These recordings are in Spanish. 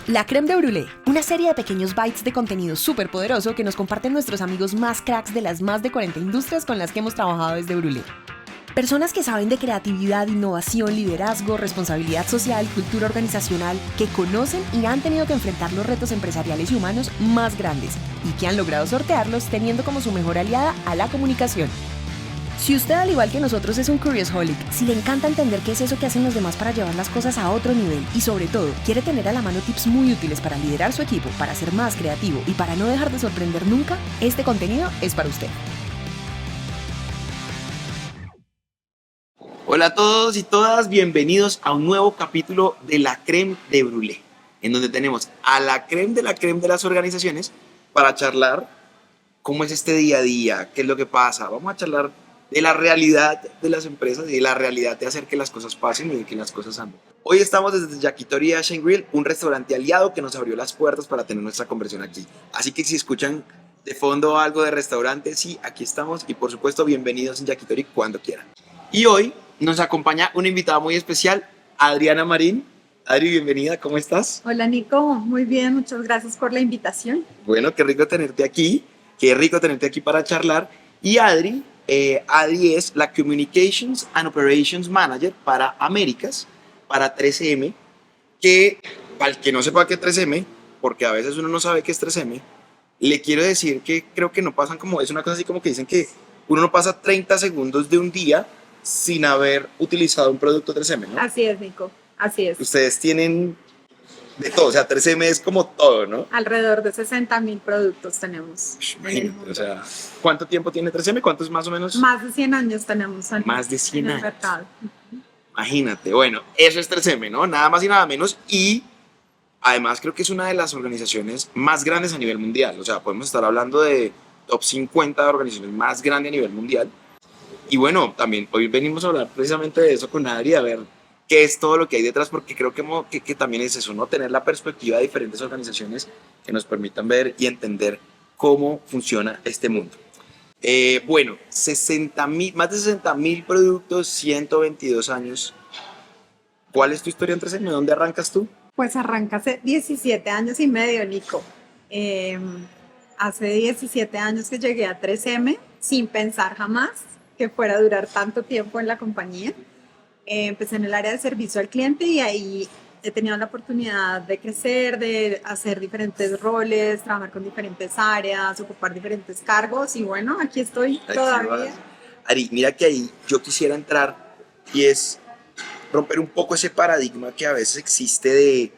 La Crème de Brûlée, una serie de pequeños bytes de contenido súper poderoso que nos comparten nuestros amigos más cracks de las más de 40 industrias con las que hemos trabajado desde Brûlée. Personas que saben de creatividad, innovación, liderazgo, responsabilidad social, cultura organizacional, que conocen y han tenido que enfrentar los retos empresariales y humanos más grandes y que han logrado sortearlos teniendo como su mejor aliada a la comunicación. Si usted, al igual que nosotros, es un Curiosholic, si le encanta entender qué es eso que hacen los demás para llevar las cosas a otro nivel y, sobre todo, quiere tener a la mano tips muy útiles para liderar su equipo, para ser más creativo y para no dejar de sorprender nunca, este contenido es para usted. Hola a todos y todas, bienvenidos a un nuevo capítulo de La Crème de Brûlée, en donde tenemos a la crème de las organizaciones para charlar cómo es este día a día, qué es lo que pasa. Vamos a charlar de la realidad de las empresas y de la realidad de hacer que las cosas pasen y de que las cosas anden. Hoy estamos desde Yakitori Asian Grill, un restaurante aliado que nos abrió las puertas para tener nuestra conversión aquí. Así que si escuchan de fondo algo de restaurante, sí, aquí estamos y por supuesto bienvenidos en Yakitori cuando quieran. Y hoy nos acompaña una invitada muy especial, Adriana Marín. Adri, bienvenida, ¿cómo estás? Hola Nico, muy bien, muchas gracias por la invitación. Bueno, qué rico tenerte aquí para charlar. Y Adri es la Communications and Operations Manager para Américas, para 3M, que para el que no sepa qué es 3M, porque a veces uno no sabe qué es 3M, le quiero decir que creo que no pasan como, es una cosa así como que dicen que uno no pasa 30 segundos de un día sin haber utilizado un producto 3M, ¿no? Así es, Nico, así es. Ustedes tienen de todo, o sea, 3M es como todo, ¿no? Alrededor de 60,000 productos tenemos. Imagínate, o sea, ¿cuánto tiempo tiene 3M? ¿Cuántos más o menos? Más de 100 años tenemos Más de 100 en el años. mercado. Imagínate, bueno, eso es 3M, ¿no? Nada más y nada menos. Y además creo que es una de las organizaciones más grandes a nivel mundial. O sea, podemos estar hablando de top 50 de organizaciones más grandes a nivel mundial. Y bueno, también hoy venimos a hablar precisamente de eso con Adri, a ver qué es todo lo que hay detrás, porque creo que también es eso, ¿no? Tener la perspectiva de diferentes organizaciones que nos permitan ver y entender cómo funciona este mundo. Bueno, más de 60,000 productos, 122 años. ¿Cuál es tu historia en 3M? ¿Dónde arrancas tú? Pues arranca hace 17 años y medio, Nico. Hace 17 años que llegué a 3M sin pensar jamás que fuera a durar tanto tiempo en la compañía. Empecé en el área de servicio al cliente y ahí he tenido la oportunidad de crecer, de hacer diferentes roles, trabajar con diferentes áreas, ocupar diferentes cargos y bueno, aquí estoy todavía. Ari, mira que ahí yo quisiera entrar y es romper un poco ese paradigma que a veces existe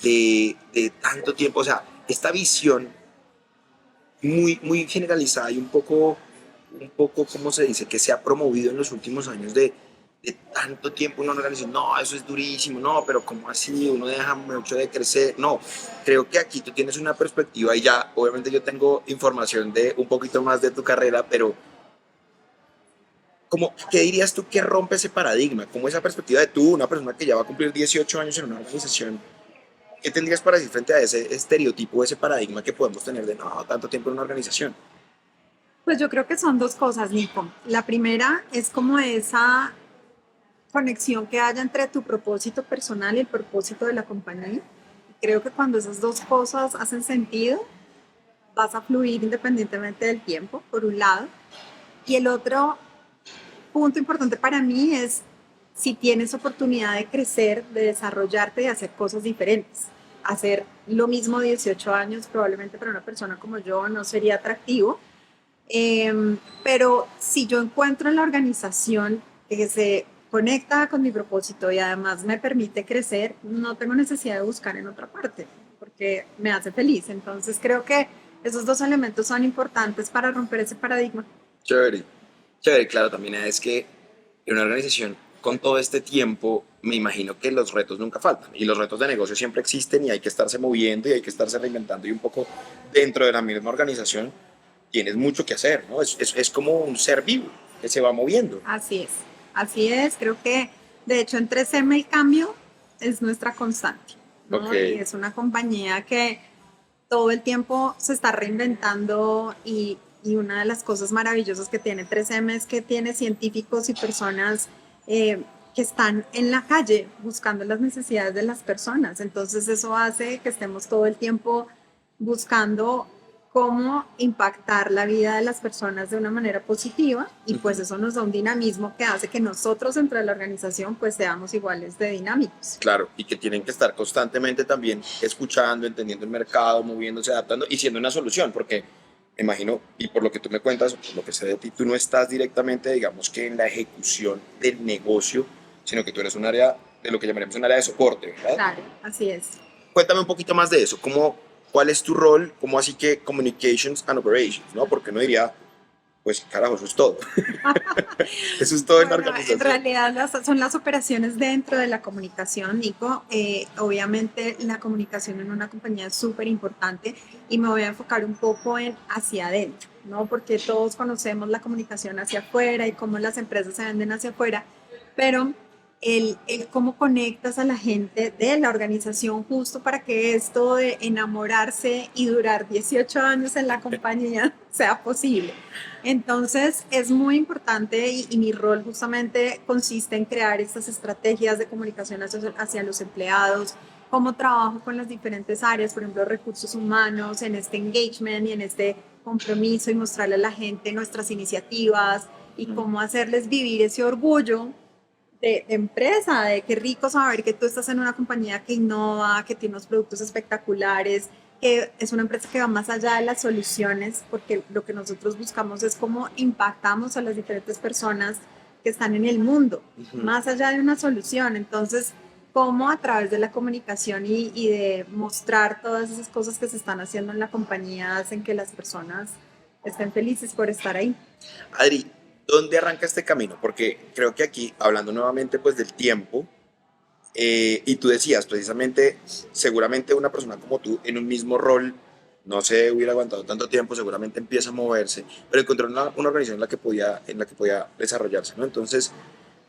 de tanto tiempo, o sea, esta visión muy generalizada y un poco, ¿cómo se dice?, que se ha promovido en los últimos años de tanto tiempo una organización, no, eso es durísimo, no, pero ¿cómo así? Uno deja mucho de crecer. No, creo que aquí tú tienes una perspectiva y ya, obviamente yo tengo información de un poquito más de tu carrera, pero ¿qué dirías tú que rompe ese paradigma? ¿Cómo esa perspectiva de tú, una persona que ya va a cumplir 18 años en una organización, qué tendrías para decir frente a ese estereotipo, ese paradigma que podemos tener de no, tanto tiempo en una organización? Pues yo creo que son dos cosas, Nico. La primera es como esa conexión que haya entre tu propósito personal y el propósito de la compañía. Creo que cuando esas dos cosas hacen sentido, vas a fluir independientemente del tiempo, por un lado. Y el otro punto importante para mí es si tienes oportunidad de crecer, de desarrollarte y hacer cosas diferentes. Hacer lo mismo 18 años probablemente para una persona como yo no sería atractivo, pero si yo encuentro en la organización que se conecta con mi propósito y además me permite crecer, no tengo necesidad de buscar en otra parte, porque me hace feliz. Entonces creo que esos dos elementos son importantes para romper ese paradigma. Chévere, claro, también es que en una organización con todo este tiempo, me imagino que los retos nunca faltan y los retos de negocio siempre existen y hay que estarse moviendo y hay que estarse reinventando y un poco dentro de la misma organización tienes mucho que hacer, ¿no? Es como un ser vivo que se va moviendo. Así es, creo que de hecho en 3M el cambio es nuestra constante, ¿no? Okay. Y es una compañía que todo el tiempo se está reinventando y una de las cosas maravillosas que tiene 3M es que tiene científicos y personas que están en la calle buscando las necesidades de las personas. Entonces eso hace que estemos todo el tiempo buscando cómo impactar la vida de las personas de una manera positiva y pues eso nos da un dinamismo que hace que nosotros dentro de la organización pues seamos iguales de dinámicos. Claro, y que tienen que estar constantemente también escuchando, entendiendo el mercado, moviéndose, adaptando y siendo una solución, porque me imagino, y por lo que tú me cuentas, por lo que sé de ti, tú no estás directamente, digamos que en la ejecución del negocio, sino que tú eres un área de lo que llamaríamos un área de soporte, ¿verdad? Claro, así es. Cuéntame un poquito más de eso, ¿cuál es tu rol? ¿Cómo así que Communications and Operations? ¿No? Porque uno diría, pues carajo, eso es todo. Eso es todo en la Bueno, organización. en realidad son las operaciones dentro de la comunicación, Nico. Obviamente la comunicación en una compañía es súper importante y me voy a enfocar un poco en hacia adentro, ¿no? Porque todos conocemos la comunicación hacia afuera y cómo las empresas se venden hacia afuera, pero el cómo conectas a la gente de la organización justo para que esto de enamorarse y durar 18 años en la compañía sea posible. Entonces es muy importante y mi rol justamente consiste en crear estas estrategias de comunicación hacia los empleados, cómo trabajo con las diferentes áreas, por ejemplo, recursos humanos, en este engagement y en este compromiso y mostrarle a la gente nuestras iniciativas y cómo hacerles vivir ese orgullo de empresa, de qué rico saber que tú estás en una compañía que innova, que tiene unos productos espectaculares, que es una empresa que va más allá de las soluciones, porque lo que nosotros buscamos es cómo impactamos a las diferentes personas que están en el mundo, más allá de una solución. Entonces, cómo a través de la comunicación y de mostrar todas esas cosas que se están haciendo en la compañía hacen que las personas estén felices por estar ahí. Adri, ¿dónde arranca este camino? Porque creo que aquí, hablando nuevamente pues del tiempo, y tú decías precisamente, seguramente una persona como tú en un mismo rol no se hubiera aguantado tanto tiempo, seguramente empieza a moverse, pero encontró una organización en la que podía desarrollarse, ¿no? Entonces,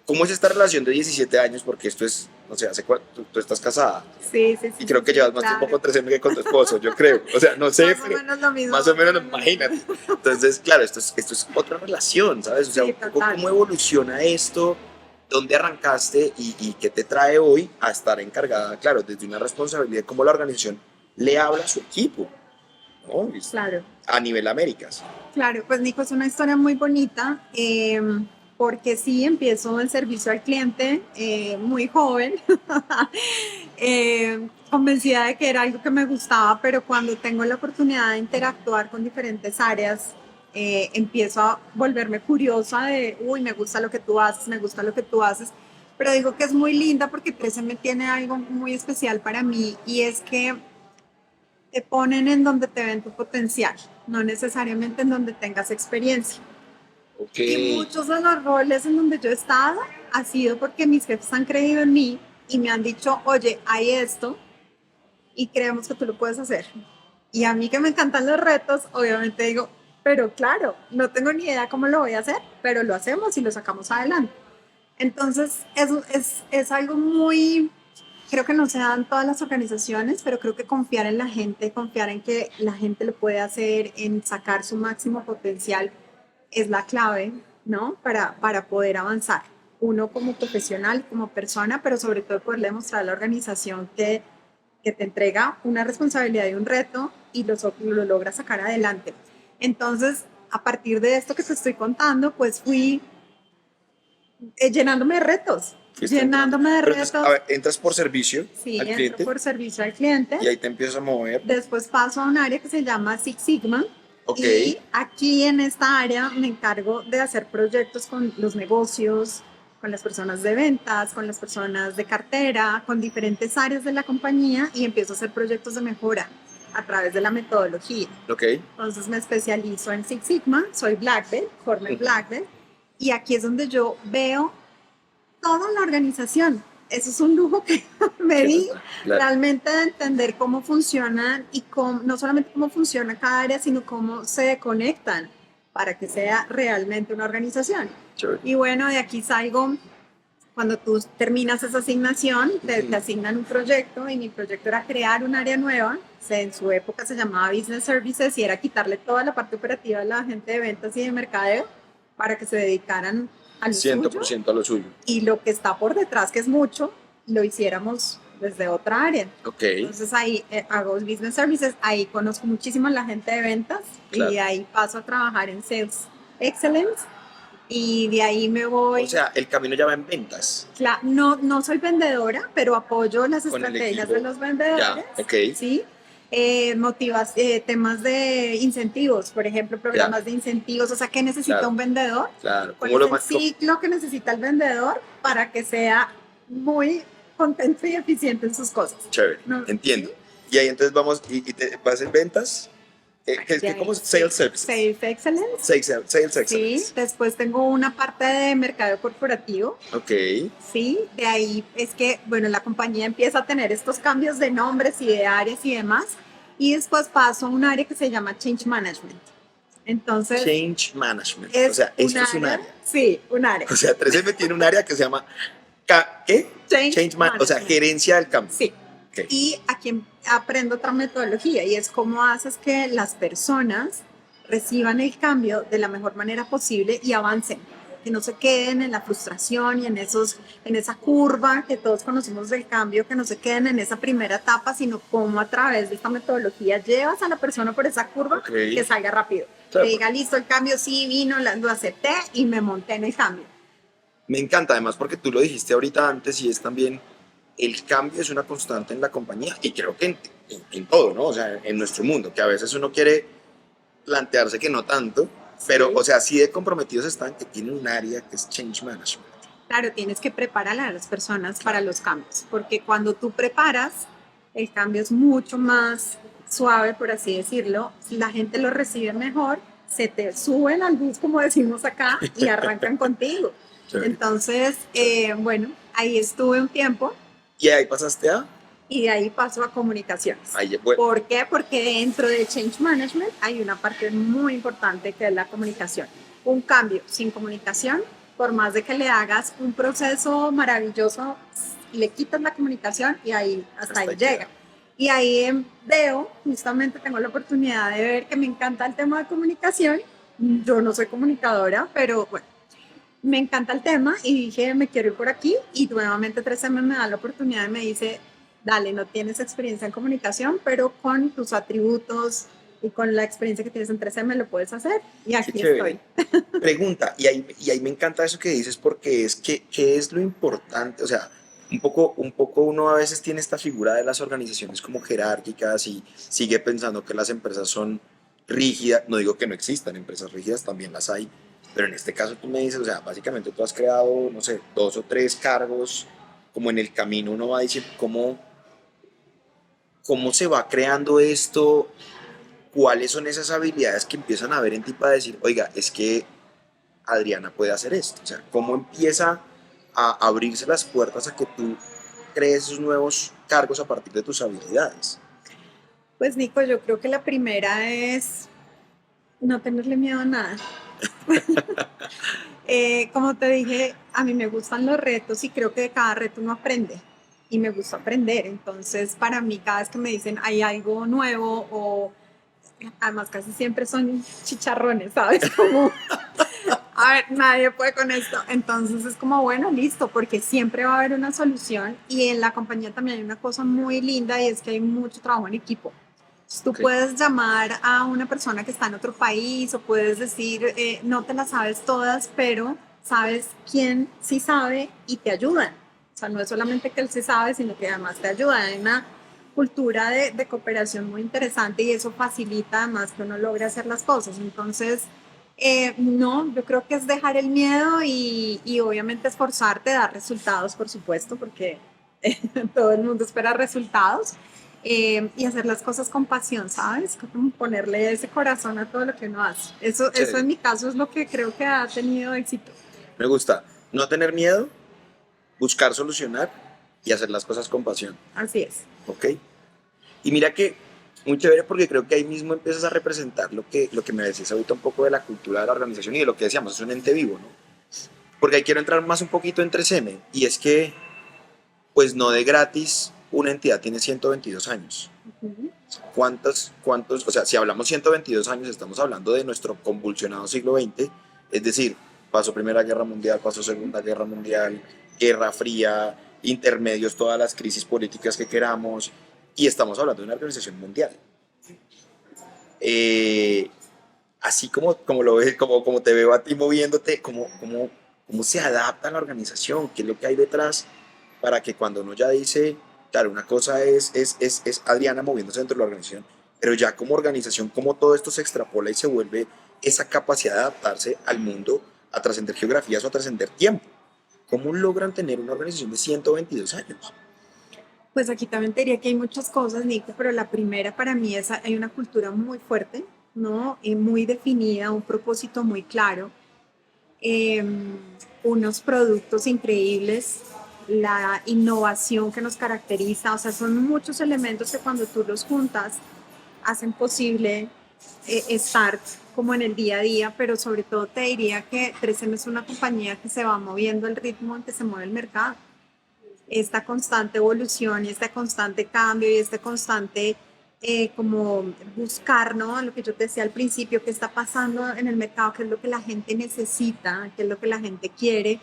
¿cómo es esta relación de 17 años? Porque esto es, no sé, hace tú estás casada. Sí, sí, sí. Y creo que sí, llevas más claro. tiempo con 13 que con tu esposo, yo creo. O sea, no sé, Más o menos lo mismo. más o menos, imagínate. Entonces, claro, esto es otra relación, ¿sabes? O sea, Sí, un poco total. cómo evoluciona esto, dónde arrancaste y qué te trae hoy a estar encargada, claro, desde una responsabilidad, cómo la organización le habla a su equipo, ¿no? Claro. A nivel Américas. Claro, pues Nico, es una historia muy bonita, porque sí, empiezo en servicio al cliente muy joven, convencida de que era algo que me gustaba, pero cuando tengo la oportunidad de interactuar con diferentes áreas, empiezo a volverme curiosa de, uy, me gusta lo que tú haces, me gusta lo que tú haces, pero digo que es muy linda porque 13 me tiene algo muy especial para mí y es que te ponen en donde te ven tu potencial, no necesariamente en donde tengas experiencia. Ok. Y muchos de los roles en donde yo he estado ha sido porque mis jefes han creído en mí y me han dicho, oye, hay esto y creemos que tú lo puedes hacer. Y a mí que me encantan los retos, obviamente digo, pero claro, no tengo ni idea cómo lo voy a hacer, pero lo hacemos y lo sacamos adelante. Entonces, es algo muy, creo que no se dan todas las organizaciones, pero creo que confiar en la gente, confiar en que la gente lo puede hacer, en sacar su máximo potencial, es la clave, ¿no? Para poder avanzar. Uno como profesional, como persona, pero sobre todo poder demostrar a la organización que te entrega una responsabilidad y un reto y lo logra sacar adelante. Entonces, a partir de esto que te estoy contando, pues fui llenándome de retos. Llenándome de Pero retos. entonces, a ver, entras por servicio Sí, al entro cliente por servicio al cliente. y ahí te empiezas a mover. Después paso a un área que se llama Six Sigma. Ok. Y aquí en esta área me encargo de hacer proyectos con los negocios, con las personas de ventas, con las personas de cartera, con diferentes áreas de la compañía y empiezo a hacer proyectos de mejora a través de la metodología. Ok. Entonces me especializo en Six Sigma, soy Black Belt, former Black Belt, y aquí es donde yo veo toda la organización. Eso es un lujo que me di, Claro. realmente de entender cómo funcionan y no solamente cómo funciona cada área, sino cómo se conectan para que sea realmente una organización. Chévere. Y bueno, de aquí salgo, cuando tú terminas esa asignación, te asignan un proyecto y mi proyecto era crear un área nueva. En su época se llamaba Business Services y era quitarle toda la parte operativa a la gente de ventas y de mercadeo para que se dedicaran a lo suyo 100% a lo suyo. y lo que está por detrás, que es mucho, lo hiciéramos desde otra área. Ok, Entonces ahí hago Business Services, ahí conozco muchísimo a la gente de ventas Claro. y ahí paso a trabajar en Sales Excellence y de ahí me voy. o sea, el camino ya va en ventas. No soy vendedora, pero apoyo las Con el estrategias equipo. de los vendedores. Ya, ok. ¿Sí? Temas de incentivos, por ejemplo, programas de incentivos. O sea, ¿qué necesita Claro. un vendedor? Claro, ¿Cuál ¿cómo es lo el más? ciclo que necesita el vendedor para que sea muy contento y eficiente en sus cosas? Chévere, No, entiendo. ¿sí? Y ahí entonces vamos, y te vas en ventas, ¿cómo es? Sales Services. Sales Excellence. Sales Sí, Excellence. después tengo una parte de mercado corporativo. Ok, Sí, de ahí es que, bueno, la compañía empieza a tener estos cambios de nombres y de áreas y demás, y después paso a un área que se llama Change Management. Entonces, Change Management. es O sea, un esto es un área. Sí, un área. O sea, 3M tiene un área que se llama, ¿qué? O sea, Management. gerencia del cambio. Sí. Ok. Y aquí aprendo otra metodología y es cómo haces que las personas reciban el cambio de la mejor manera posible y avancen, que no se queden en la frustración y en esa curva que todos conocemos del cambio, que no se queden en esa primera etapa, sino cómo a través de esta metodología llevas a la persona por esa curva Ok. que salga rápido. Claro. Que diga, listo, el cambio sí vino, lo acepté y me monté en el cambio. Me encanta además porque tú lo dijiste ahorita antes y es también el cambio es una constante en la compañía y creo que en todo, ¿no? O sea, en nuestro mundo, que a veces uno quiere plantearse que no tanto, pero, Sí. o sea, sí de comprometidos están que tienen un área que es Change Management. Claro, tienes que preparar a las personas para los cambios, porque cuando tú preparas, el cambio es mucho más suave, por así decirlo, la gente lo recibe mejor, se te suben al bus, como decimos acá, y arrancan contigo. Chévere. Entonces, bueno, ahí estuve un tiempo Y ahí pasaste a... y de ahí paso a comunicaciones. Ahí, bueno, ¿Por qué? Porque dentro de Change Management hay una parte muy importante que es la comunicación. Un cambio sin comunicación, por más de que le hagas un proceso maravilloso, le quitas la comunicación y ahí hasta ahí queda. llega. Y ahí veo, justamente tengo la oportunidad de ver que me encanta el tema de comunicación. Yo no soy comunicadora, pero bueno, me encanta el tema y dije, me quiero ir por aquí. Y nuevamente 3M me da la oportunidad y me dice, dale, no tienes experiencia en comunicación, pero con tus atributos y con la experiencia que tienes en 3M lo puedes hacer. Y aquí qué chévere. estoy. Pregunta, y ahí me encanta eso que dices porque es que ¿qué es lo importante? O sea, un poco uno a veces tiene esta figura de las organizaciones como jerárquicas y sigue pensando que las empresas son rígidas. No digo que no existan empresas rígidas, también las hay, pero en este caso tú me dices, o sea, básicamente tú has creado, no sé, 2 o 3 cargos, como en el camino uno va diciendo cómo se va creando esto, cuáles son esas habilidades que empiezan a ver en ti para decir, oiga, es que Adriana puede hacer esto. O sea, cómo empieza a abrirse las puertas a que tú crees esos nuevos cargos a partir de tus habilidades. Pues Nico, yo creo que la primera es no tenerle miedo a nada. Como te dije, a mí me gustan los retos y creo que de cada reto uno aprende y me gusta aprender. Entonces, para mí, cada vez que me dicen hay algo nuevo o además casi siempre son chicharrones, ¿sabes? Como, a ver, nadie puede con esto. Entonces es como, bueno, listo, porque siempre va a haber una solución y en la compañía también hay una cosa muy linda y es que hay mucho trabajo en equipo. Tú Ok. puedes llamar a una persona que está en otro país o puedes decir, no te las sabes todas, pero sabes quién sí sabe y te ayudan. O sea, no es solamente que él sí sabe, sino que además te ayuda. Hay una cultura de cooperación muy interesante y eso facilita además que uno logre hacer las cosas. Entonces, no, yo creo que es dejar el miedo y obviamente esforzarte, dar resultados, por supuesto, porque todo el mundo espera resultados. Y hacer las cosas con pasión, ¿sabes? Como ponerle ese corazón a todo lo que uno hace. Eso en mi caso es lo que creo que ha tenido éxito. Me gusta no tener miedo, buscar solucionar y hacer las cosas con pasión. Así es. ¿Ok? Y mira que muy chévere porque creo que ahí mismo empiezas a representar lo que me decías ahorita un poco de la cultura de la organización y de lo que decíamos, es un ente vivo, ¿no? Porque ahí quiero entrar más un poquito en 3M y es que, pues no de gratis, una entidad tiene 122 años. Uh-huh. ¿Cuántos? O sea, si hablamos 122 años, estamos hablando de nuestro convulsionado siglo XX, es decir, pasó Primera Guerra Mundial, pasó Segunda Guerra Mundial, Guerra Fría, intermedios, todas las crisis políticas que queramos, y estamos hablando de una organización mundial. Eh, Así como lo ves, como te veo a ti moviéndote, cómo se adapta la organización, qué es lo que hay detrás para que cuando uno ya dice, claro, una cosa es Adriana moviéndose dentro de la organización, pero ya como organización, cómo todo esto se extrapola y se vuelve esa capacidad de adaptarse al mundo, a trascender geografías o a trascender tiempo. ¿Cómo logran tener una organización de 122 años? Pues aquí también te diría que hay muchas cosas, Nico, pero la primera para mí es hay una cultura muy fuerte, ¿no? Y muy definida, un propósito muy claro, eh, unos productos increíbles, la innovación que nos caracteriza, o sea, son muchos elementos que cuando tú los juntas hacen posible estar como en el día a día, pero sobre todo te diría que 3M es una compañía que se va moviendo al ritmo en que se mueve el mercado. Esta constante evolución y este constante cambio y este constante como buscar, ¿no? Lo que yo te decía al principio, qué está pasando en el mercado, qué es lo que la gente necesita, qué es lo que la gente quiere,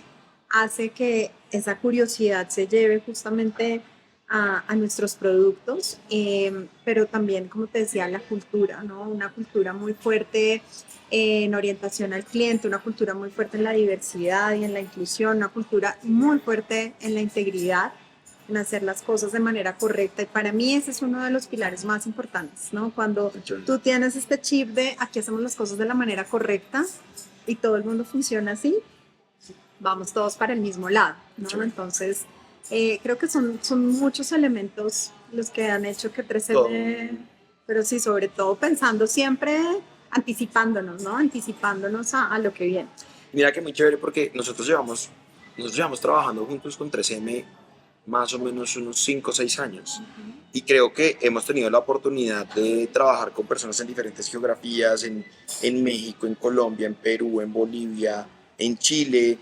hace que esa curiosidad se lleve justamente a nuestros productos, pero también, como te decía, la cultura, ¿no? Una cultura muy fuerte en orientación al cliente, una cultura muy fuerte en la diversidad y en la inclusión, una cultura muy fuerte en la integridad, en hacer las cosas de manera correcta. Y para mí ese es uno de los pilares más importantes, ¿no? Cuando tú tienes este chip de aquí hacemos las cosas de la manera correcta y todo el mundo funciona así, vamos todos para el mismo lado, ¿no? Entonces, creo que son muchos elementos los que han hecho que 3M, pero sí, sobre todo pensando siempre, anticipándonos, ¿no? Anticipándonos a lo que viene. Mira que muy chévere porque nosotros llevamos trabajando juntos con 3M más o menos unos 5 o 6 años. Y creo que hemos tenido la oportunidad de trabajar con personas en diferentes geografías, en México, en Colombia, en Perú, en Bolivia, en Chile.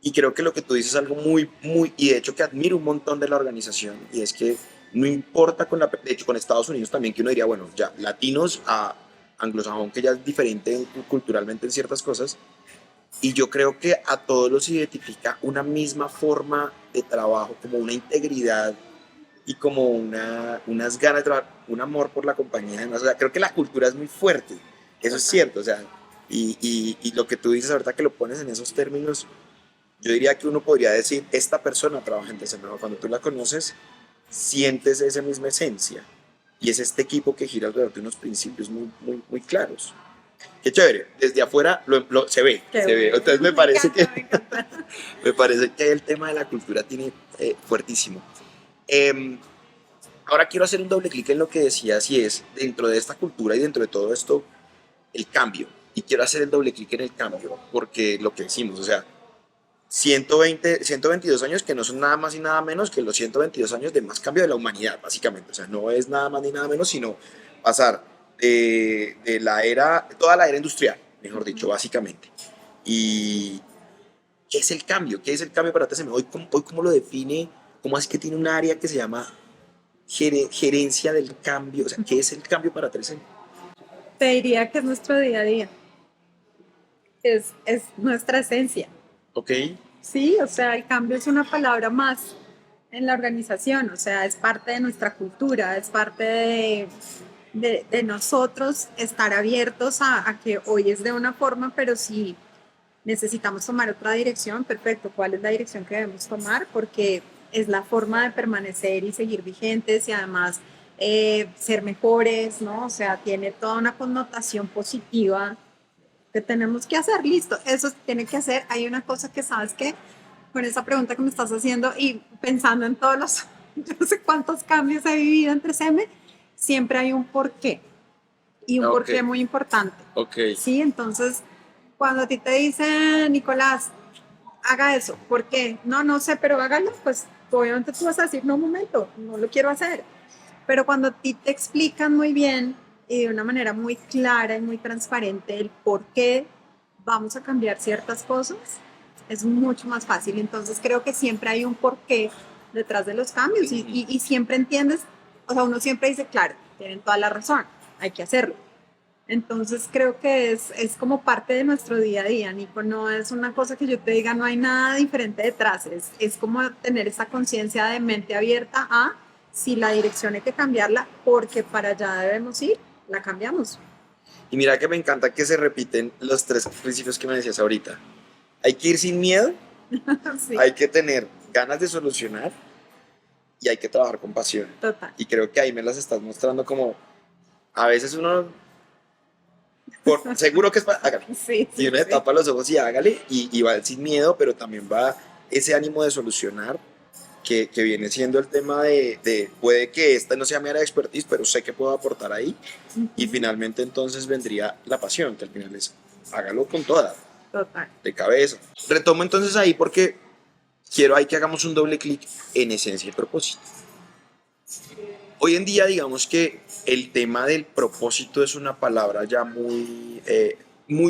Y creo que lo que tú dices es algo y de hecho que admiro un montón de la organización, y es que no importa de hecho con Estados Unidos también, que uno diría, bueno, ya latinos a anglosajón, que ya es diferente culturalmente en ciertas cosas, y yo creo que a todos los identifica una misma forma de trabajo, como una integridad y como unas ganas de trabajar, un amor por la compañía. Además, o sea, creo que la cultura es muy fuerte, eso es cierto, o sea, y lo que tú dices ahorita que lo pones en esos términos, yo diría que uno podría decir, esta persona trabaja en TCM, cuando tú la conoces, sientes esa misma esencia, y es este equipo que gira alrededor de unos principios muy claros. Qué chévere, desde afuera se ve, se ve. Entonces me parece me parece que el tema de la cultura tiene fuertísimo. Eh, Ahora quiero hacer un doble clic en lo que decías, y es dentro de esta cultura y dentro de todo esto, el cambio. Y quiero hacer el doble clic en el cambio, porque lo que decimos, o sea, 122 años que no son nada más y nada menos que los 122 años de más cambio de la humanidad, básicamente. O sea, no es nada más ni nada menos, sino pasar de toda la era industrial, mejor dicho, básicamente. ¿Y qué es el cambio? ¿Qué es el cambio para TSM? Hoy cómo lo define, cómo es que tiene un área que se llama gerencia del cambio? O sea, ¿qué es el cambio para TSM? Te diría que es nuestro día a día, es nuestra esencia. Ok. Sí, o sea, el cambio es una palabra más en la organización, o sea, es parte de nuestra cultura, es parte de nosotros estar abiertos a que hoy es de una forma, pero si necesitamos tomar otra dirección, perfecto, ¿cuál es la dirección que debemos tomar? Porque es la forma de permanecer y seguir vigentes y además ser mejores, ¿no? O sea, tiene toda una connotación positiva que tenemos que hacer, listo, eso se tiene que hacer. Hay una cosa que sabes que con esa pregunta que me estás haciendo y pensando en todos los, yo no sé cuántos cambios he vivido en 3M, siempre hay un porqué y un porqué muy importante. Okay. Sí, entonces cuando a ti te dicen, Nicolás, haga eso, ¿por qué? No sé, pero hágalo, pues obviamente tú vas a decir, no, un momento, no lo quiero hacer. Pero cuando a ti te explican muy bien y de una manera muy clara y muy transparente el por qué vamos a cambiar ciertas cosas, es mucho más fácil. Entonces creo que siempre hay un porqué detrás de los cambios y siempre entiendes, o sea, uno siempre dice, claro, tienen toda la razón, hay que hacerlo. Entonces creo que es como parte de nuestro día a día, Nico, no es una cosa que yo te diga, no hay nada diferente detrás, es como tener esa conciencia de mente abierta a si la dirección hay que cambiarla, porque para allá debemos ir, la cambiamos. Y mira que me encanta que se repiten los tres principios que me decías ahorita. Hay que ir sin miedo, Sí, hay que tener ganas de solucionar y hay que trabajar con pasión. total. Y creo que ahí me las estás mostrando como a veces uno, seguro que es para, hágale. Sí, Y sí, uno se sí. tapa los ojos y hágale y va sin miedo, pero también va ese ánimo de solucionar que viene siendo el tema de puede que esta no sea mi área de expertise, pero sé que puedo aportar ahí. Y finalmente entonces vendría la pasión, que al final es hágalo con toda, Total. de cabeza. Retomo entonces ahí porque quiero ahí que hagamos un doble clic en esencia y propósito. Hoy en día digamos que el tema del propósito es una palabra ya muy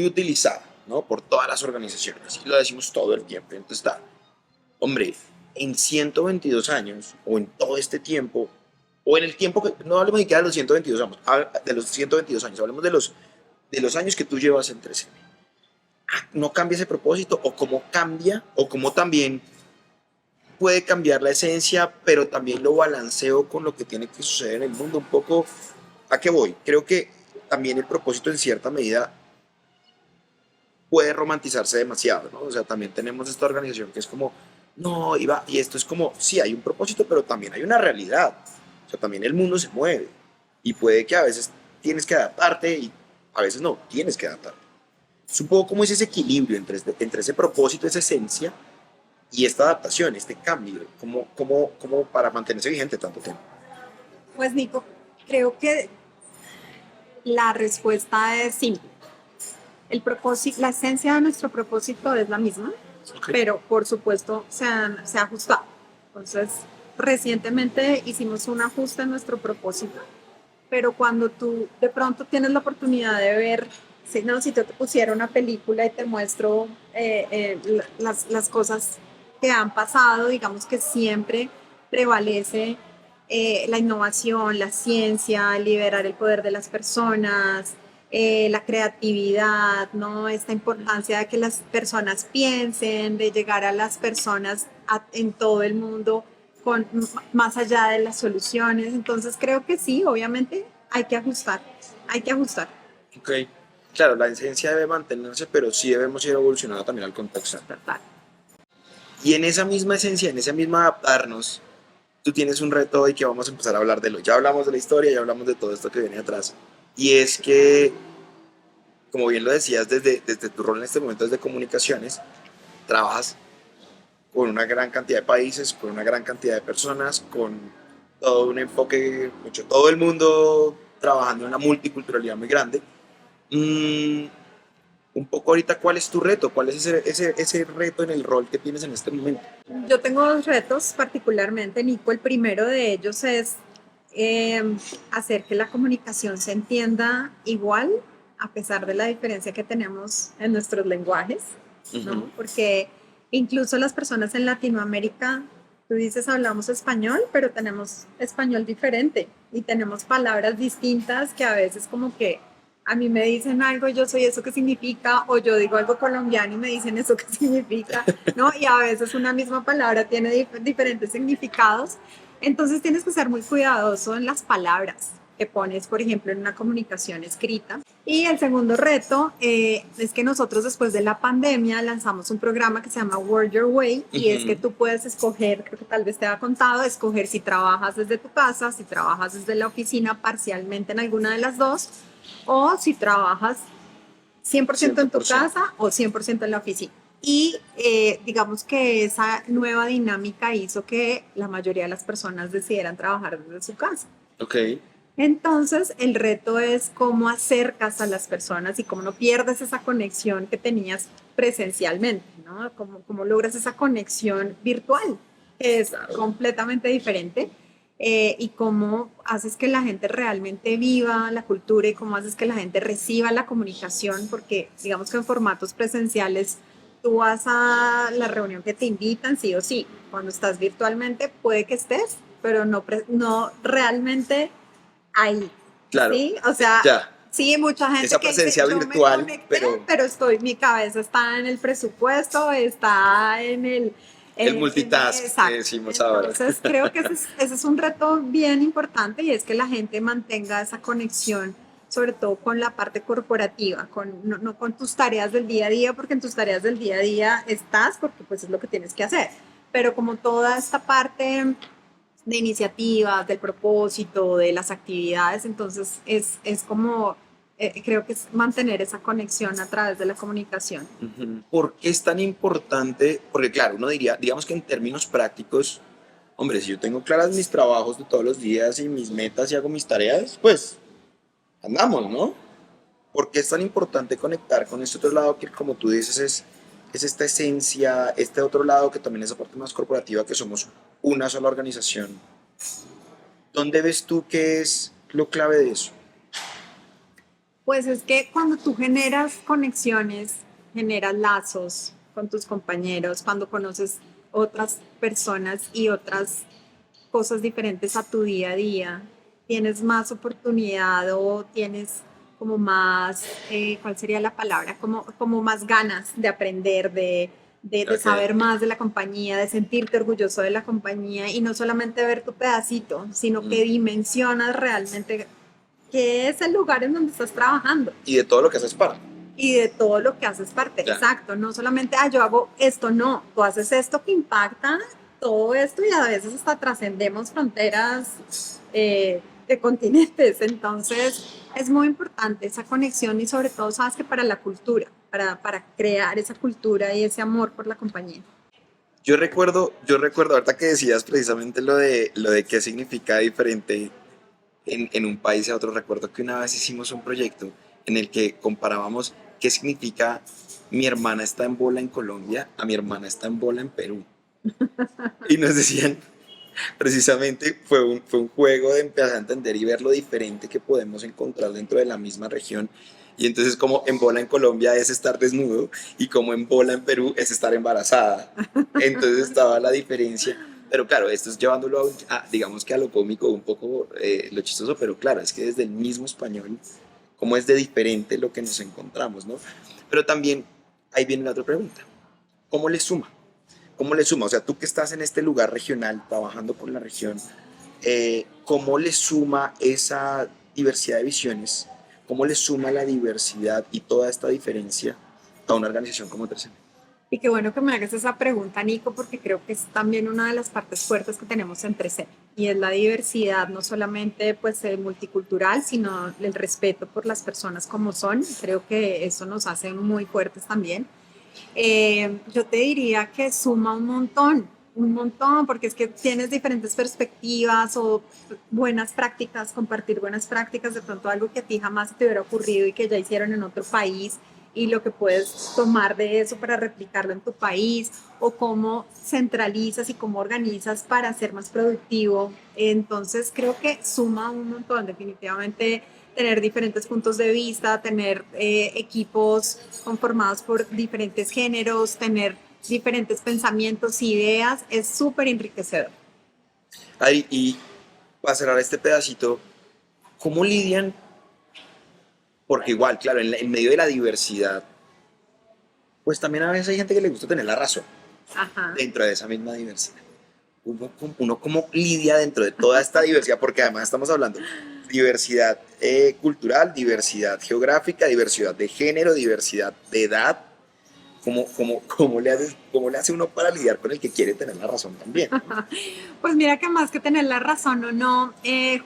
utilizada, ¿no? Por todas las organizaciones y lo decimos todo el tiempo. Entonces está, hombre, en 122 años o en todo este tiempo o en el tiempo que, no hablemos ni siquiera de los 122 años, de los 122 años, hablemos de los años que tú llevas en 13. No cambia ese propósito o cómo cambia o cómo también puede cambiar la esencia, pero también lo balanceo con lo que tiene que suceder en el mundo. Un poco, ¿a qué voy? Creo que también el propósito en cierta medida puede romantizarse demasiado, ¿no? O sea, también tenemos esta organización que es como, no, y esto es como, sí, hay un propósito, pero también hay una realidad. O sea, también el mundo se mueve y puede que a veces tienes que adaptarte y a veces no, tienes que adaptarte. Es un poco como ese equilibrio entre ese propósito, esa esencia y esta adaptación, este cambio, como para mantenerse vigente tanto tiempo. Pues Nico, creo que la respuesta es simple. El propósito, la esencia de nuestro propósito es la misma, Okay. pero por supuesto se ha ajustado. Entonces, recientemente hicimos un ajuste en nuestro propósito, pero cuando tú de pronto tienes la oportunidad de ver, si, no, si yo te pusiera una película y te muestro las cosas que han pasado, digamos que siempre prevalece la innovación, la ciencia, liberar el poder de las personas, la creatividad, ¿no? Esta importancia de que las personas piensen, de llegar a las personas en todo el mundo con más allá de las soluciones. Entonces creo que sí, obviamente hay que ajustar, hay que ajustar. Ok. Claro, la esencia debe mantenerse, pero sí debemos ir evolucionando también al contexto. Total. Y en esa misma esencia, en esa misma adaptarnos, tú tienes un reto hoy que vamos a empezar a hablar de lo. Ya hablamos de la historia, ya hablamos de todo esto que viene atrás. Y es que, como bien lo decías, desde tu rol en este momento desde comunicaciones, trabajas con una gran cantidad de países, con una gran cantidad de personas, con todo un enfoque, mucho, todo el mundo trabajando en una multiculturalidad muy grande. Mm, un poco ahorita, ¿cuál es tu reto? ¿Cuál es ese reto en el rol que tienes en este momento? Yo tengo dos retos particularmente, Nico. El primero de ellos es eh, hacer que la comunicación se entienda igual a pesar de la diferencia que tenemos en nuestros lenguajes, ¿no? Uh-huh. Porque incluso las personas en Latinoamérica, tú dices hablamos español, pero tenemos español diferente y tenemos palabras distintas que a veces como que a mí me dicen algo, yo soy eso que significa, o yo digo algo colombiano y me dicen eso que significa, ¿no? Y a veces una misma palabra tiene diferentes significados. Entonces tienes que ser muy cuidadoso en las palabras que pones, por ejemplo, en una comunicación escrita. Y el segundo reto es que nosotros después de la pandemia lanzamos un programa que se llama Word Your Way y es que tú puedes escoger, creo que tal vez te ha contado, escoger si trabajas desde tu casa, si trabajas desde la oficina parcialmente en alguna de las dos o si trabajas 100% en tu 100%. casa o 100% en la oficina. Y digamos que esa nueva dinámica hizo que la mayoría de las personas decidieran trabajar desde su casa. Ok. Entonces, el reto es cómo acercas a las personas y cómo no pierdes esa conexión que tenías presencialmente, ¿no? Cómo logras esa conexión virtual, que es completamente diferente, y cómo haces que la gente realmente viva la cultura y cómo haces que la gente reciba la comunicación, porque digamos que en formatos presenciales tú vas a la reunión que te invitan, sí o sí. Cuando estás virtualmente puede que estés, pero no realmente ahí, Claro. ¿sí? O sea, Ya. Sí, mucha gente esa que dice, presencia yo me virtual, conecté, pero mi cabeza está en el presupuesto, está el multitask que exacto. decimos ahora. Entonces, creo que ese es un reto bien importante y es que la gente mantenga esa conexión, sobre todo con la parte corporativa, no con tus tareas del día a día, porque en tus tareas del día a día estás, porque pues es lo que tienes que hacer. Pero como toda esta parte de iniciativas, del propósito, de las actividades, entonces es como, creo que es mantener esa conexión a través de la comunicación. Ujú. ¿Por qué es tan importante? Porque claro, uno diría, digamos que en términos prácticos, hombre, si yo tengo claras mis trabajos de todos los días y mis metas y hago mis tareas, pues andamos, ¿no? ¿Por qué es tan importante conectar con este otro lado que, como tú dices, es esta esencia, este otro lado que también es la parte más corporativa, que somos una sola organización? ¿Dónde ves tú que es lo clave de eso? Pues es que cuando tú generas conexiones, generas lazos con tus compañeros, cuando conoces otras personas y otras cosas diferentes a tu día a día, tienes más oportunidad o tienes como más, ¿cuál sería la palabra? Como más ganas de aprender, de Ok. saber más de la compañía, de sentirte orgulloso de la compañía y no solamente ver tu pedacito, sino que Mm. dimensionas realmente qué es el lugar en donde estás trabajando Y de todo lo que haces parte. y de todo lo que haces parte. Ya. Exacto, no solamente, yo hago esto, no, tú haces esto que impacta todo esto y a veces hasta trascendemos fronteras de continentes. Entonces, es muy importante esa conexión y sobre todo, sabes que para la cultura, para crear esa cultura y ese amor por la compañía. Yo recuerdo, ahorita que decías precisamente lo de qué significa diferente en un país a otro. Recuerdo que una vez hicimos un proyecto en el que comparábamos qué significa mi hermana está en bola en Colombia a mi hermana está en bola en Perú. Y nos decían, precisamente, fue un juego de empezar a entender y ver lo diferente que podemos encontrar dentro de la misma región. Y entonces como en bola en Colombia es estar desnudo y como en bola en Perú es estar embarazada. Entonces estaba la diferencia. Pero claro, esto es llevándolo digamos que a lo cómico, un poco lo chistoso, pero claro, es que desde el mismo español, cómo es de diferente lo que nos encontramos, ¿no? Pero también ahí viene la otra pregunta. ¿Cómo le suma? ¿Cómo le suma? O sea, tú que estás en este lugar regional, trabajando con la región, ¿cómo le suma esa diversidad de visiones? ¿Cómo le suma la diversidad y toda esta diferencia a una organización como 3M? Y qué bueno que me hagas esa pregunta, Nico, porque creo que es también una de las partes fuertes que tenemos en 3M, y es la diversidad, no solamente pues multicultural, sino el respeto por las personas como son. Creo que eso nos hace muy fuertes también. Yo te diría que suma un montón, porque es que tienes diferentes perspectivas o buenas prácticas, compartir buenas prácticas, de pronto algo que a ti jamás te hubiera ocurrido y que ya hicieron en otro país y lo que puedes tomar de eso para replicarlo en tu país o cómo centralizas y cómo organizas para ser más productivo. Entonces creo que suma un montón, definitivamente tener diferentes puntos de vista, tener equipos conformados por diferentes géneros, tener diferentes pensamientos, ideas, es súper enriquecedor. Ari, y para cerrar este pedacito, ¿cómo lidian? Porque igual, claro, en medio de la diversidad, pues también a veces hay gente que le gusta tener la razón Ajá. dentro de esa misma diversidad. Uno cómo lidia dentro de toda esta diversidad, porque además estamos hablando diversidad cultural, diversidad geográfica, diversidad de género, diversidad de edad. ¿Cómo le hace uno para lidiar con el que quiere tener la razón también? Pues mira que más que tener la razón o no,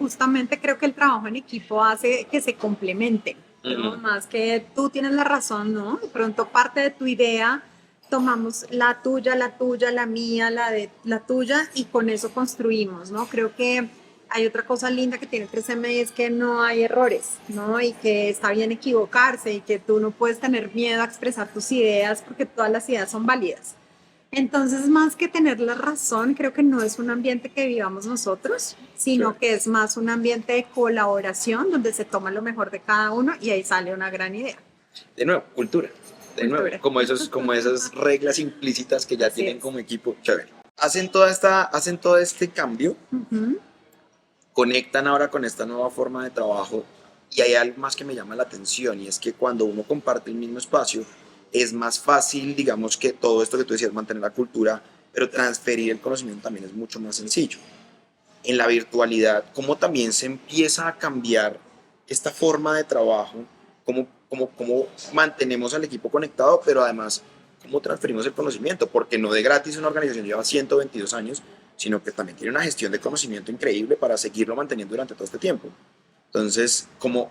justamente creo que el trabajo en equipo hace que se complementen, ¿no? Ujú. Más que tú tienes la razón, ¿no? De pronto parte de tu idea, tomamos la tuya, la mía, la tuya y con eso construimos, ¿no? Creo que hay otra cosa linda que tiene 3M y es que no hay errores, ¿no? Y que está bien equivocarse y que tú no puedes tener miedo a expresar tus ideas porque todas las ideas son válidas. Entonces, más que tener la razón, creo que no es un ambiente que vivamos nosotros, Claro. sino que es más un ambiente de colaboración donde se toma lo mejor de cada uno y ahí sale una gran idea. De nuevo, cultura. De nuevo, Cultura. como esas reglas implícitas que ya Así tienen es. como equipo. Chévere. Hacen todo este cambio, Ujú. conectan ahora con esta nueva forma de trabajo Y hay algo más que me llama la atención y es que cuando uno comparte el mismo espacio es más fácil, digamos, que todo esto que tú decías, mantener la cultura, pero transferir el conocimiento también es mucho más sencillo. En la virtualidad, ¿cómo también se empieza a cambiar esta forma de trabajo? ¿Cómo mantenemos al equipo conectado, pero además cómo transferimos el conocimiento? Porque no de gratis una organización lleva 122 años, sino que también tiene una gestión de conocimiento increíble para seguirlo manteniendo durante todo este tiempo. Entonces, ¿cómo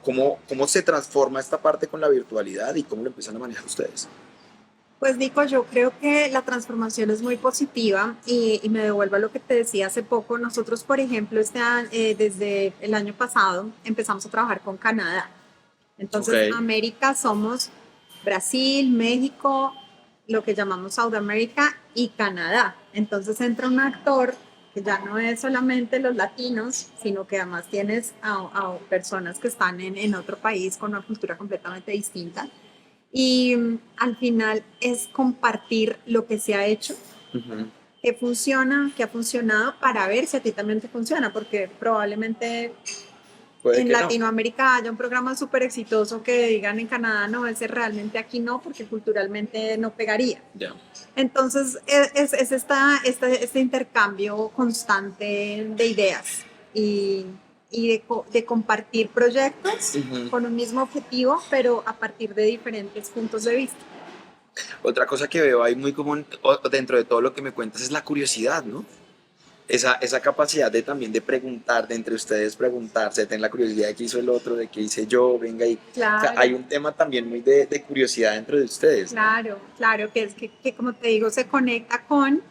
se transforma esta parte con la virtualidad y cómo lo empiezan a manejar ustedes? Pues Nico, yo creo que la transformación es muy positiva y me devuelvo a lo que te decía hace poco. Nosotros, por ejemplo, desde el año pasado empezamos a trabajar con Canadá. Entonces, Ok. América somos Brasil, México, lo que llamamos Sudamérica y Canadá. Entonces entra un actor que ya no es solamente los latinos, sino que además tienes a personas que están en otro país con una cultura completamente distinta. Y al final es compartir lo que se ha hecho, Ujú. qué funciona, qué ha funcionado, para ver si a ti también te funciona, porque probablemente Puede en que no. Latinoamérica haya un programa súper exitoso que digan en Canadá, no, ese realmente aquí no, porque culturalmente no pegaría. Ya. Entonces, es este intercambio constante de ideas y, de compartir proyectos Ujú. con un mismo objetivo, pero a partir de diferentes puntos de vista. Otra cosa que veo ahí muy común dentro de todo lo que me cuentas es la curiosidad, ¿no? Esa capacidad de también de preguntar, de entre ustedes preguntarse, tener la curiosidad de qué hizo el otro, de qué hice yo, venga y... O sea, hay Claro, un tema también muy de curiosidad dentro de ustedes, ¿no? claro, que es que como te digo, se conecta con,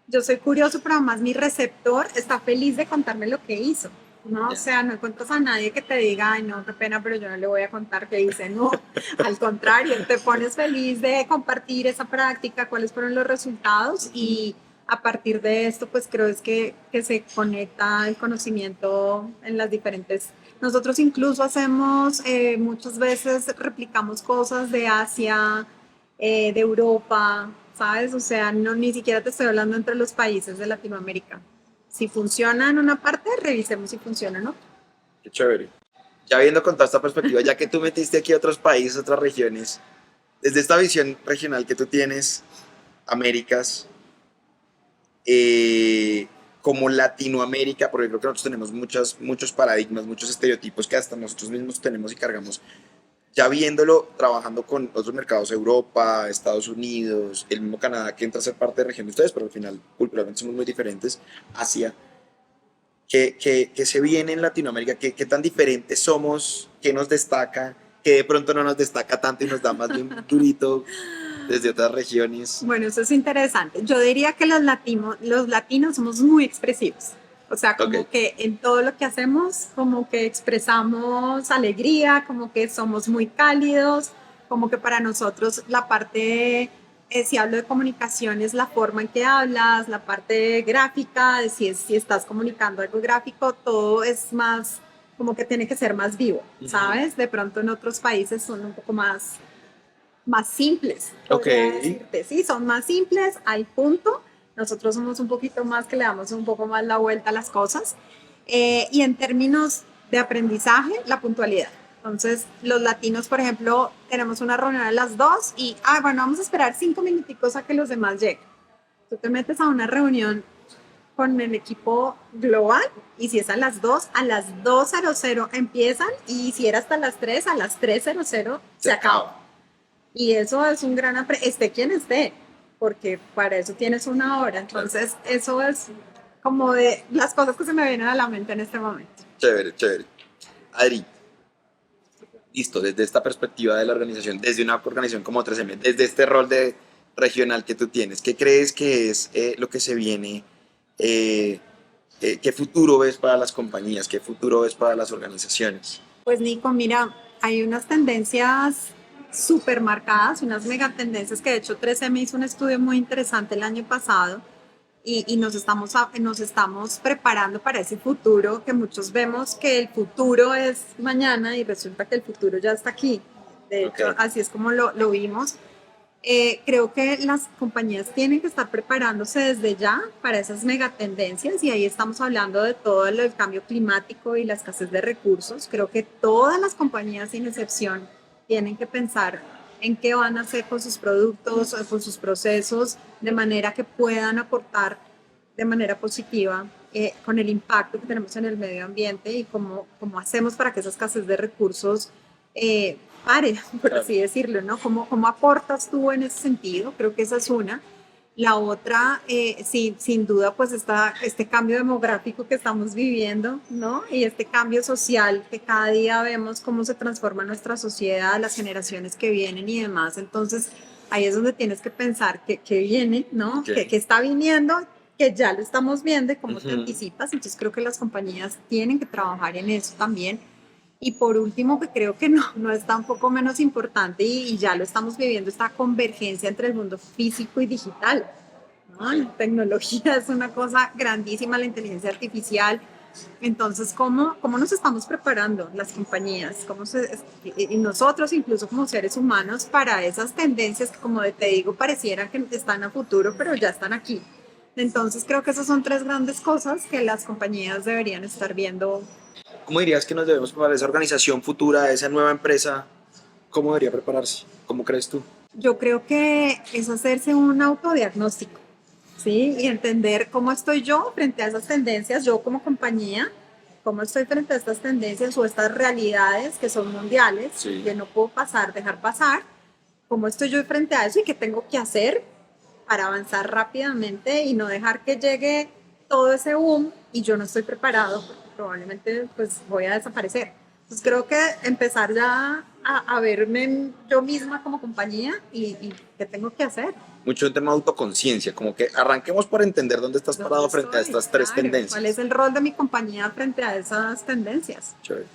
yo soy curioso, pero además mi receptor está feliz de contarme lo que hizo. No, o Ya. sea, no encuentras a nadie que te diga, ay, no, qué pena, pero yo no le voy a contar qué hice. No, al contrario, te pones feliz de compartir esa práctica, cuáles fueron los resultados Ujú. y a partir de esto, pues creo es que se conecta el conocimiento en las diferentes. Nosotros incluso hacemos, muchas veces replicamos cosas de Asia, de Europa, ¿sabes? O sea, no, ni siquiera te estoy hablando entre los países de Latinoamérica. Si funciona en una parte, revisemos si funciona en otra. Qué chévere. Ya viendo con toda esta perspectiva, ya que tú metiste aquí otros países, otras regiones, desde esta visión regional que tú tienes, Américas, eh, como Latinoamérica, porque creo que nosotros tenemos muchos paradigmas, muchos estereotipos que hasta nosotros mismos tenemos y cargamos. Ya viéndolo, trabajando con otros mercados, Europa, Estados Unidos, el mismo Canadá, que entra a ser parte de región de ustedes, pero al final culturalmente somos muy diferentes, Asia, que se viene en Latinoamérica, qué tan diferentes somos, qué nos destaca, que de pronto no nos destaca tanto y nos da más bien durito desde otras regiones. Bueno, eso es interesante. Yo diría que los latinos somos muy expresivos. O sea, Ok. como que en todo lo que hacemos, como que expresamos alegría, como que somos muy cálidos, como que para nosotros la parte, si hablo de comunicación, es la forma en que hablas, la parte gráfica, de si estás comunicando algo gráfico, todo es más, como que tiene que ser más vivo, Ujú. ¿sabes? De pronto en otros países son un poco más simples, Ok. podría decirte. Sí, son más simples, al punto. Nosotros somos un poquito más que le damos un poco más la vuelta a las cosas. Y en términos de aprendizaje, la puntualidad. Entonces, los latinos, por ejemplo, tenemos una reunión a las 2 y, bueno, vamos a esperar 5 minuticos a que los demás lleguen. Tú te metes a una reunión con el equipo global y si es a las 2:00 empiezan y si era hasta las 3, a las 3:00 Se se acaba. acaba. Y eso es un gran esté quien esté, porque para eso tienes una hora. Claro. Entonces, eso es como de las cosas que se me vienen a la mente en este momento. Chévere, chévere. Adri, listo, desde esta perspectiva de la organización, desde una organización como 3M, desde este rol de regional que tú tienes, ¿qué crees que es lo que se viene? Eh, ¿Qué futuro ves para las compañías? ¿Qué futuro ves para las organizaciones? Pues Nico, mira, hay unas tendencias súper marcadas, unas megatendencias que de hecho 13M hizo un estudio muy interesante el año pasado y nos estamos preparando para ese futuro que muchos vemos que el futuro es mañana y resulta que el futuro ya está aquí. De Ok. hecho, así es como lo vimos. Creo que las compañías tienen que estar preparándose desde ya para esas megatendencias y ahí estamos hablando de todo el cambio climático y la escasez de recursos. Creo que todas las compañías, sin excepción, tienen que pensar en qué van a hacer con sus productos, con sus procesos, de manera que puedan aportar de manera positiva con el impacto que tenemos en el medio ambiente y cómo hacemos para que esa escasez de recursos pare, por así decirlo, ¿no? ¿Cómo aportas tú en ese sentido? Creo que esa es una. La otra, sí, sin duda, pues este cambio demográfico que estamos viviendo, ¿no? Y este cambio social que cada día vemos cómo se transforma nuestra sociedad, las generaciones que vienen y demás. Entonces, ahí es donde tienes que pensar que viene, ¿no? Okay. Que está viniendo, que ya lo estamos viendo y cómo te Ujú. anticipas. Entonces, creo que las compañías tienen que trabajar en eso también. Y por último, que creo que no está un poco menos importante y ya lo estamos viviendo, esta convergencia entre el mundo físico y digital, ¿no? La tecnología es una cosa grandísima, la inteligencia artificial. Entonces, ¿cómo nos estamos preparando las compañías? Y nosotros, incluso como seres humanos, para esas tendencias que, como te digo, parecieran que están a futuro, pero ya están aquí? Entonces, creo que esas son tres grandes cosas que las compañías deberían estar viendo. ¿Cómo dirías que nos debemos preparar esa organización futura, esa nueva empresa? ¿Cómo debería prepararse? ¿Cómo crees tú? Yo creo que es hacerse un autodiagnóstico, ¿sí? Y entender cómo estoy yo frente a esas tendencias, yo como compañía, cómo estoy frente a estas tendencias o estas realidades que son mundiales, Sí. que no puedo dejar pasar, cómo estoy yo frente a eso y qué tengo que hacer para avanzar rápidamente y no dejar que llegue todo ese boom y yo no estoy preparado porque probablemente pues voy a desaparecer. Entonces creo que empezar ya a verme yo misma como compañía y qué tengo que hacer. Mucho un tema de autoconciencia, como que arranquemos por entender dónde estás parado ¿Dónde frente a estoy? estas tres Claro, tendencias. ¿cuál es el rol de mi compañía frente a esas tendencias? Chévere.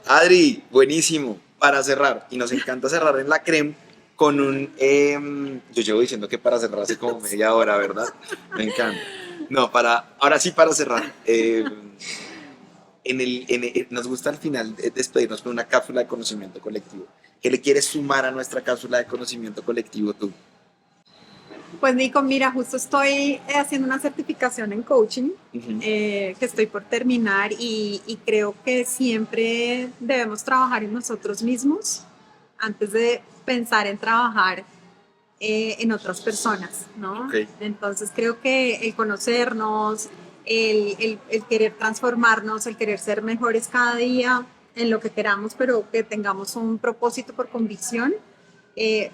Adri, buenísimo. Para cerrar, y nos encanta cerrar en la creme con yo llevo diciendo que para cerrar hace como media hora, ¿verdad? Me encanta. No, ahora sí para cerrar. Nos gusta al final despedirnos con una cápsula de conocimiento colectivo. ¿Qué le quieres sumar a nuestra cápsula de conocimiento colectivo tú? Pues Nico, mira, justo estoy haciendo una certificación en coaching Ujú. que estoy por terminar y creo que siempre debemos trabajar en nosotros mismos antes de pensar en trabajar en otras personas, ¿no? Ok. Entonces creo que el conocernos, el querer transformarnos, el querer ser mejores cada día en lo que queramos, pero que tengamos un propósito por convicción,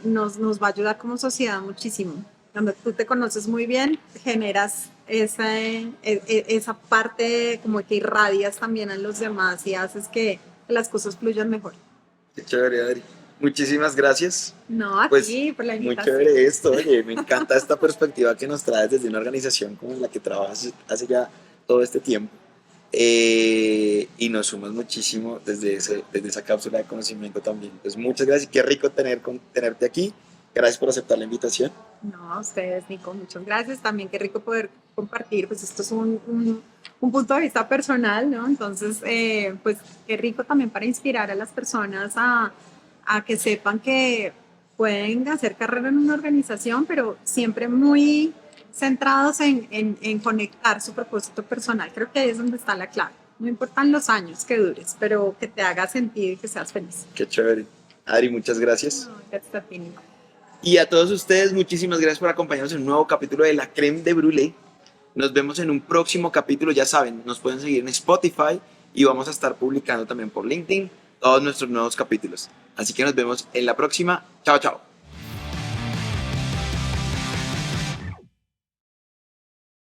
nos va a ayudar como sociedad muchísimo. Cuando tú te conoces muy bien, generas esa parte como que irradias también a los demás y haces que las cosas fluyan mejor. Qué chévere, Adri. Muchísimas gracias. No, a Pues ti por la muy invitación. chévere esto, oye, me encanta esta perspectiva que nos traes desde una organización como la que trabajas hace ya todo este tiempo. Y nos sumas muchísimo desde esa cápsula de conocimiento también. Pues muchas gracias y qué rico tenerte aquí. Gracias por aceptar la invitación. No, a ustedes, Nico, muchas gracias. También qué rico poder compartir, pues esto es un punto de vista personal, ¿no? Entonces, pues qué rico también para inspirar a las personas a que sepan que pueden hacer carrera en una organización, pero siempre muy centrados en conectar su propósito personal. Creo que ahí es donde está la clave. No importan los años que dures, pero que te haga sentir y que seas feliz. Qué chévere. Adri, muchas gracias. No, gracias a ti, Nico. Y a todos ustedes, muchísimas gracias por acompañarnos en un nuevo capítulo de La Crème de Brûlée. Nos vemos en un próximo capítulo, ya saben, nos pueden seguir en Spotify y vamos a estar publicando también por LinkedIn todos nuestros nuevos capítulos. Así que nos vemos en la próxima. Chao, chao.